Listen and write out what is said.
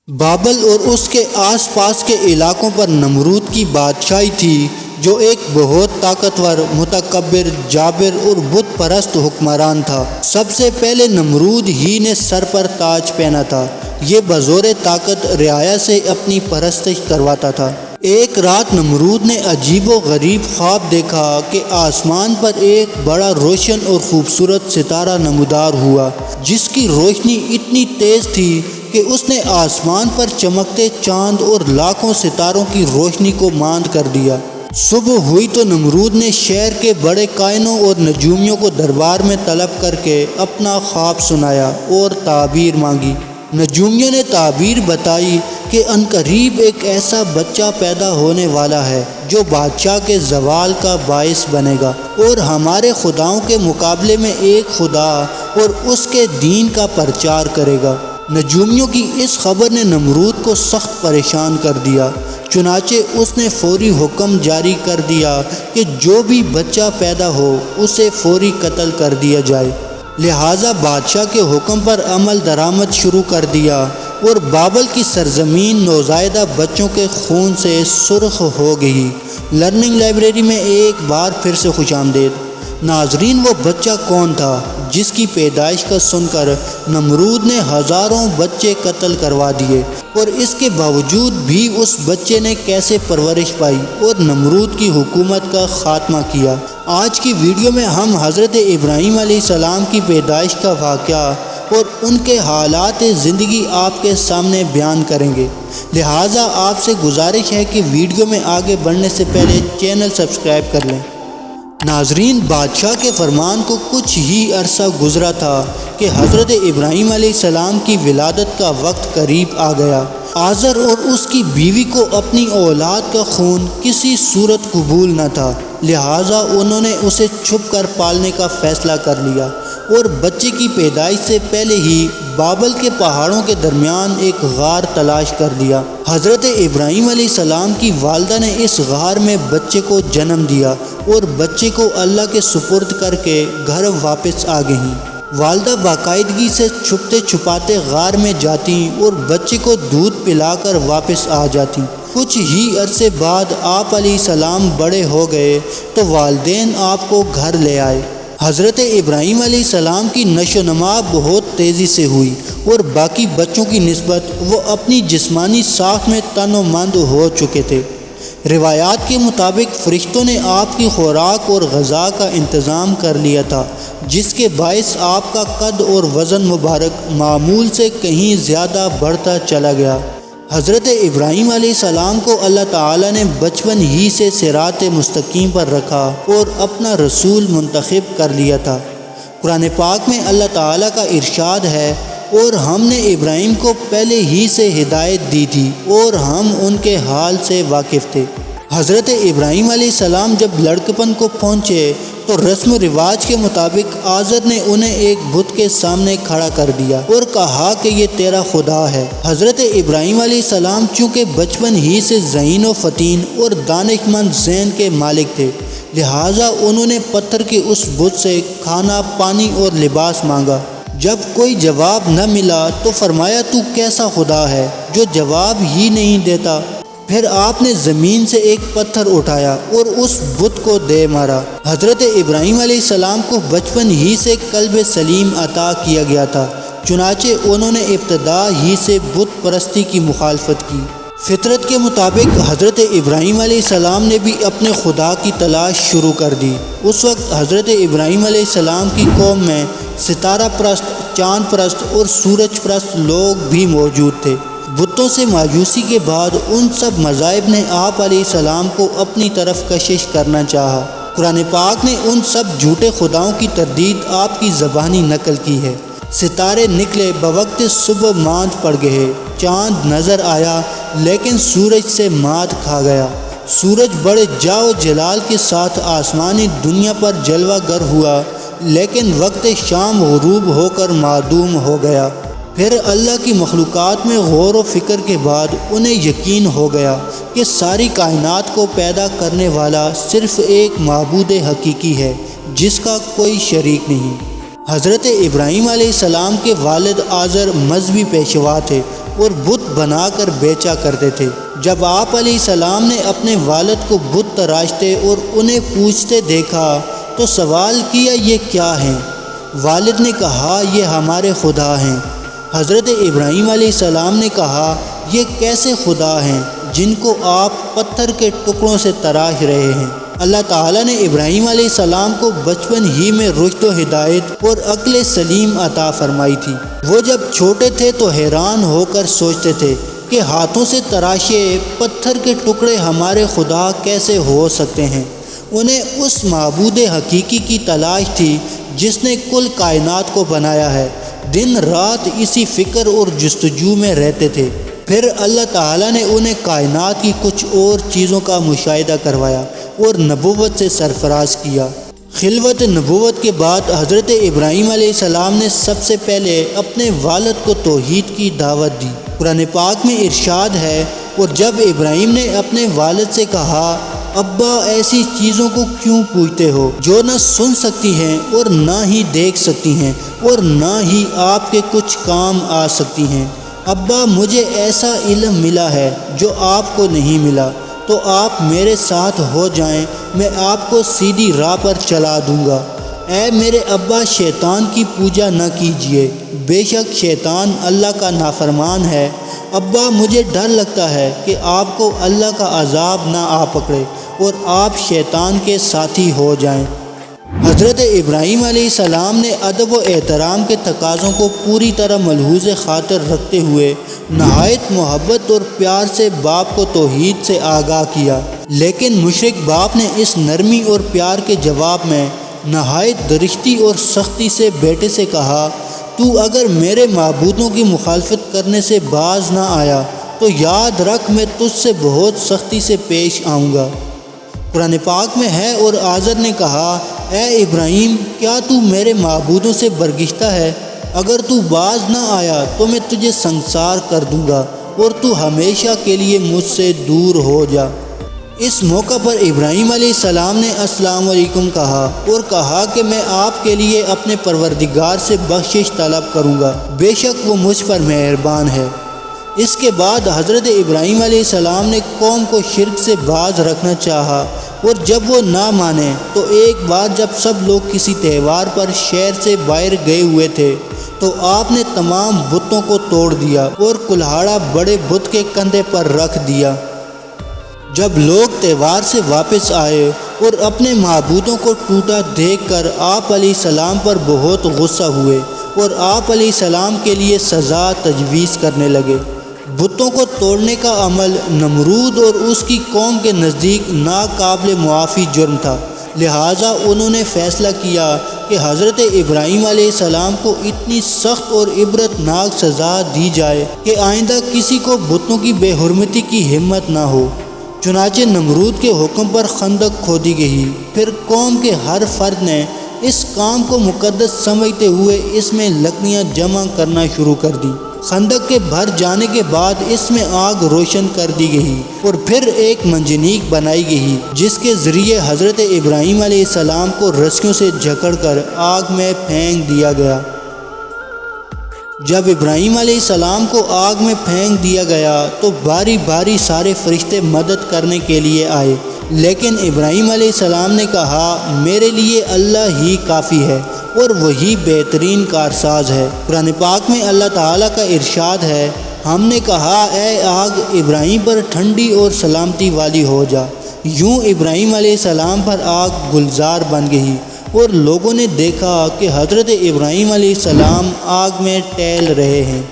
بابل اور اس کے آس پاس کے علاقوں پر نمرود کی بادشاہی تھی، جو ایک بہت طاقتور، متکبر، جابر اور بت پرست حکمران تھا۔ سب سے پہلے نمرود ہی نے سر پر تاج پہنا تھا۔ یہ بزور طاقت رعایا سے اپنی پرستش کرواتا تھا۔ ایک رات نمرود نے عجیب و غریب خواب دیکھا کہ آسمان پر ایک بڑا روشن اور خوبصورت ستارہ نمودار ہوا، جس کی روشنی اتنی تیز تھی کہ اس نے آسمان پر چمکتے چاند اور لاکھوں ستاروں کی روشنی کو ماند کر دیا۔ صبح ہوئی تو نمرود نے شہر کے بڑے کائنوں اور نجومیوں کو دربار میں طلب کر کے اپنا خواب سنایا اور تعبیر مانگی۔ نجومیوں نے تعبیر بتائی کہ عنقریب ایک ایسا بچہ پیدا ہونے والا ہے جو بادشاہ کے زوال کا باعث بنے گا اور ہمارے خداؤں کے مقابلے میں ایک خدا اور اس کے دین کا پرچار کرے گا۔ نجومیوں کی اس خبر نے نمرود کو سخت پریشان کر دیا، چنانچہ اس نے فوری حکم جاری کر دیا کہ جو بھی بچہ پیدا ہو اسے فوری قتل کر دیا جائے۔ لہٰذا بادشاہ کے حکم پر عمل درآمد شروع کر دیا اور بابل کی سرزمین نوزائیدہ بچوں کے خون سے سرخ ہو گئی۔ لرننگ لائبریری میں ایک بار پھر سے خوش آمدید۔ ناظرین، وہ بچہ کون تھا جس کی پیدائش کا سن کر نمرود نے ہزاروں بچے قتل کروا دیے، اور اس کے باوجود بھی اس بچے نے کیسے پرورش پائی اور نمرود کی حکومت کا خاتمہ کیا؟ آج کی ویڈیو میں ہم حضرت ابراہیم علیہ السلام کی پیدائش کا واقعہ اور ان کے حالات زندگی آپ کے سامنے بیان کریں گے۔ لہٰذا آپ سے گزارش ہے کہ ویڈیو میں آگے بڑھنے سے پہلے چینل سبسکرائب کر لیں۔ ناظرین، بادشاہ کے فرمان کو کچھ ہی عرصہ گزرا تھا کہ حضرت ابراہیم علیہ السلام کی ولادت کا وقت قریب آ گیا۔ آزر اور اس کی بیوی کو اپنی اولاد کا خون کسی صورت قبول نہ تھا، لہٰذا انہوں نے اسے چھپ کر پالنے کا فیصلہ کر لیا اور بچے کی پیدائش سے پہلے ہی بابل کے پہاڑوں کے درمیان ایک غار تلاش کر لیا۔ حضرت ابراہیم علیہ السلام کی والدہ نے اس غار میں بچے کو جنم دیا اور بچے کو اللہ کے سپرد کر کے گھر واپس آ گئیں۔ والدہ باقاعدگی سے چھپتے چھپاتے غار میں جاتی اور بچے کو دودھ پلا کر واپس آ جاتی۔ کچھ ہی عرصے بعد آپ علیہ السلام بڑے ہو گئے تو والدین آپ کو گھر لے آئے۔ حضرت ابراہیم علیہ السلام کی نشو و نما بہت تیزی سے ہوئی اور باقی بچوں کی نسبت وہ اپنی جسمانی ساخت میں تن و مند ہو چکے تھے۔ روایات کے مطابق فرشتوں نے آپ کی خوراک اور غذا کا انتظام کر لیا تھا، جس کے باعث آپ کا قد اور وزن مبارک معمول سے کہیں زیادہ بڑھتا چلا گیا۔ حضرت ابراہیم علیہ السلام کو اللہ تعالیٰ نے بچپن ہی سے صراط مستقیم پر رکھا اور اپنا رسول منتخب کر لیا تھا۔ قرآن پاک میں اللہ تعالیٰ کا ارشاد ہے، اور ہم نے ابراہیم کو پہلے ہی سے ہدایت دی تھی اور ہم ان کے حال سے واقف تھے۔ حضرت ابراہیم علیہ السلام جب لڑکپن کو پہنچے تو رسم و رواج کے مطابق آزر نے انہیں ایک بت کے سامنے کھڑا کر دیا اور کہا کہ یہ تیرا خدا ہے۔ حضرت ابراہیم علیہ السلام چونکہ بچپن ہی سے ذہین و فطین اور دانش مند ذہن کے مالک تھے، لہٰذا انہوں نے پتھر کے اس بت سے کھانا، پانی اور لباس مانگا۔ جب کوئی جواب نہ ملا تو فرمایا، تو کیسا خدا ہے جو جواب ہی نہیں دیتا؟ پھر آپ نے زمین سے ایک پتھر اٹھایا اور اس بت کو دے مارا۔ حضرت ابراہیم علیہ السلام کو بچپن ہی سے قلب سلیم عطا کیا گیا تھا، چنانچہ انہوں نے ابتدا ہی سے بت پرستی کی مخالفت کی۔ فطرت کے مطابق حضرت ابراہیم علیہ السلام نے بھی اپنے خدا کی تلاش شروع کر دی۔ اس وقت حضرت ابراہیم علیہ السلام کی قوم میں ستارہ پرست، چاند پرست اور سورج پرست لوگ بھی موجود تھے۔ بتوں سے مایوسی کے بعد ان سب مذاہب نے آپ علیہ السلام کو اپنی طرف کشش کرنا چاہا۔ قرآن پاک نے ان سب جھوٹے خداؤں کی تردید آپ کی زبانی نقل کی ہے۔ ستارے نکلے، بوقت صبح ماند پڑ گئے، چاند نظر آیا لیکن سورج سے مات کھا گیا۔ سورج بڑے جاؤ جلال کے ساتھ آسمانی دنیا پر جلوہ گر ہوا، لیکن وقت شام غروب ہو کر معدوم ہو گیا۔ پھر اللہ کی مخلوقات میں غور و فکر کے بعد انہیں یقین ہو گیا کہ ساری کائنات کو پیدا کرنے والا صرف ایک معبود حقیقی ہے جس کا کوئی شریک نہیں۔ حضرت ابراہیم علیہ السلام کے والد آزر مذہبی پیشوا تھے اور بت بنا کر بیچا کرتے تھے۔ جب آپ علیہ السلام نے اپنے والد کو بت تراشتے اور انہیں پوچھتے دیکھا تو سوال کیا، یہ کیا ہیں؟ والد نے کہا، یہ ہمارے خدا ہیں۔ حضرت ابراہیم علیہ السلام نے کہا، یہ کیسے خدا ہیں جن کو آپ پتھر کے ٹکڑوں سے تراش رہے ہیں؟ اللہ تعالیٰ نے ابراہیم علیہ السلام کو بچپن ہی میں رشد و ہدایت اور عقل سلیم عطا فرمائی تھی۔ وہ جب چھوٹے تھے تو حیران ہو کر سوچتے تھے کہ ہاتھوں سے تراشے پتھر کے ٹکڑے ہمارے خدا کیسے ہو سکتے ہیں۔ انہیں اس معبود حقیقی کی تلاش تھی جس نے کل کائنات کو بنایا ہے۔ دن رات اسی فکر اور جستجو میں رہتے تھے۔ پھر اللہ تعالیٰ نے انہیں کائنات کی کچھ اور چیزوں کا مشاہدہ کروایا اور نبوت سے سرفراز کیا۔ خلوت نبوت کے بعد حضرت ابراہیم علیہ السلام نے سب سے پہلے اپنے والد کو توحید کی دعوت دی۔ قرآن پاک میں ارشاد ہے، اور جب ابراہیم نے اپنے والد سے کہا، ابا ایسی چیزوں کو کیوں پوچھتے ہو جو نہ سن سکتی ہیں اور نہ ہی دیکھ سکتی ہیں اور نہ ہی آپ کے کچھ کام آ سکتی ہیں؟ ابا مجھے ایسا علم ملا ہے جو آپ کو نہیں ملا، تو آپ میرے ساتھ ہو جائیں، میں آپ کو سیدھی راہ پر چلا دوں گا۔ اے میرے ابا، شیطان کی پوجا نہ کیجیے، بے شک شیطان اللہ کا نافرمان ہے۔ ابا مجھے ڈر لگتا ہے کہ آپ کو اللہ کا عذاب نہ آ پکڑے اور آپ شیطان کے ساتھی ہو جائیں۔ حضرت ابراہیم علیہ السلام نے ادب و احترام کے تقاضوں کو پوری طرح ملحوظ خاطر رکھتے ہوئے نہایت محبت اور پیار سے باپ کو توحید سے آگاہ کیا، لیکن مشرک باپ نے اس نرمی اور پیار کے جواب میں نہایت درشتی اور سختی سے بیٹے سے کہا، تو اگر میرے معبودوں کی مخالفت کرنے سے باز نہ آیا تو یاد رکھ میں تجھ سے بہت سختی سے پیش آؤں گا۔ قرآن پاک میں ہے، اور آزر نے کہا، اے ابراہیم، کیا تو میرے معبودوں سے برگشتہ ہے؟ اگر تو باز نہ آیا تو میں تجھے سنسار کر دوں گا اور تو ہمیشہ کے لیے مجھ سے دور ہو جا۔ اس موقع پر ابراہیم علیہ السلام نے السلام علیکم کہا اور کہا کہ میں آپ کے لیے اپنے پروردگار سے بخشش طلب کروں گا، بے شک وہ مجھ پر مہربان ہے۔ اس کے بعد حضرت ابراہیم علیہ السلام نے قوم کو شرک سے باز رکھنا چاہا، اور جب وہ نہ مانے تو ایک بار جب سب لوگ کسی تہوار پر شہر سے باہر گئے ہوئے تھے تو آپ نے تمام بتوں کو توڑ دیا اور کلہاڑا بڑے بت کے کندھے پر رکھ دیا۔ جب لوگ تہوار سے واپس آئے اور اپنے معبودوں کو ٹوٹا دیکھ کر آپ علیہ السلام پر بہت غصہ ہوئے اور آپ علیہ السلام کے لیے سزا تجویز کرنے لگے۔ بتوں کو توڑنے کا عمل نمرود اور اس کی قوم کے نزدیک ناقابل معافی جرم تھا، لہٰذا انہوں نے فیصلہ کیا کہ حضرت ابراہیم علیہ السلام کو اتنی سخت اور عبرتناک سزا دی جائے کہ آئندہ کسی کو بتوں کی بے حرمتی کی ہمت نہ ہو۔ چنانچہ نمرود کے حکم پر خندق کھودی گئی۔ پھر قوم کے ہر فرد نے اس کام کو مقدس سمجھتے ہوئے اس میں لکڑیاں جمع کرنا شروع کر دی۔ خندق کے بھر جانے کے بعد اس میں آگ روشن کر دی گئی اور پھر ایک منجنیق بنائی گئی جس کے ذریعے حضرت ابراہیم علیہ السلام کو رسیوں سے جکڑ کر آگ میں پھینک دیا گیا۔ جب ابراہیم علیہ السلام کو آگ میں پھینک دیا گیا تو باری باری سارے فرشتے مدد کرنے کے لیے آئے، لیکن ابراہیم علیہ السلام نے کہا، میرے لیے اللہ ہی کافی ہے اور وہی بہترین کارساز ہے۔ قرآن پاک میں اللہ تعالیٰ کا ارشاد ہے، ہم نے کہا، اے آگ ابراہیم پر ٹھنڈی اور سلامتی والی ہو جا۔ یوں ابراہیم علیہ السلام پر آگ گلزار بن گئی اور لوگوں نے دیکھا کہ حضرت ابراہیم علیہ السلام آگ میں ٹہل رہے ہیں۔